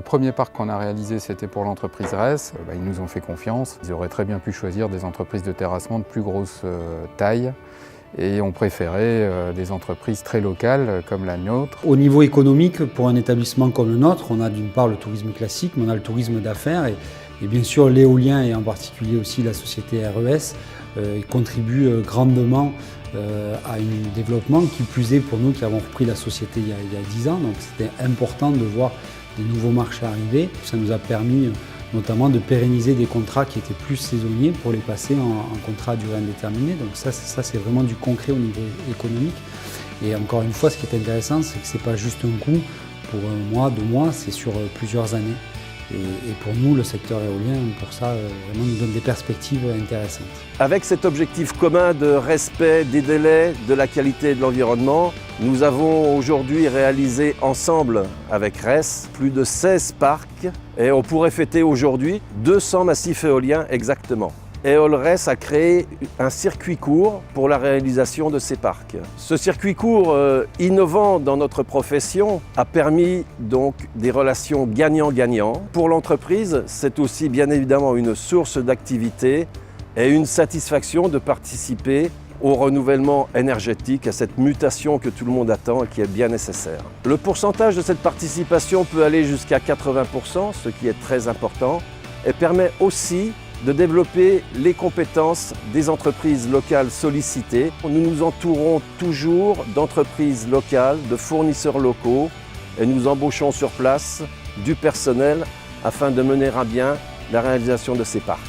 premier parc qu'on a réalisé, c'était pour l'entreprise RES. Ils nous ont fait confiance. Ils auraient très bien pu choisir des entreprises de terrassement de plus grosse taille et ont préféré des entreprises très locales comme la nôtre. Au niveau économique, pour un établissement comme le nôtre, on a d'une part le tourisme classique, mais on a le tourisme d'affaires et bien sûr l'éolien et en particulier aussi la société RES contribuent grandement à un développement qui plus est pour nous qui avons repris la société il y a 10 ans. Donc c'était important de voir des nouveaux marchés arriver. Ça nous a permis notamment de pérenniser des contrats qui étaient plus saisonniers pour les passer en contrat à durée indéterminée. Donc ça c'est vraiment du concret au niveau économique. Et encore une fois, ce qui est intéressant, c'est que ce n'est pas juste un coût pour un mois, 2 mois, c'est sur plusieurs années. Et pour nous, le secteur éolien, pour ça, vraiment nous donne des perspectives intéressantes. Avec cet objectif commun de respect des délais, de la qualité et de l'environnement, nous avons aujourd'hui réalisé ensemble avec RES plus de 16 parcs et on pourrait fêter aujourd'hui 200 massifs éoliens exactement. EolRES a créé un circuit court pour la réalisation de ces parcs. Ce circuit court innovant dans notre profession a permis donc des relations gagnant-gagnant. Pour l'entreprise, c'est aussi bien évidemment une source d'activité et une satisfaction de participer au renouvellement énergétique, à cette mutation que tout le monde attend et qui est bien nécessaire. Le pourcentage de cette participation peut aller jusqu'à 80%, ce qui est très important, et permet aussi de développer les compétences des entreprises locales sollicitées. Nous nous entourons toujours d'entreprises locales, de fournisseurs locaux et nous embauchons sur place du personnel afin de mener à bien la réalisation de ces parcs.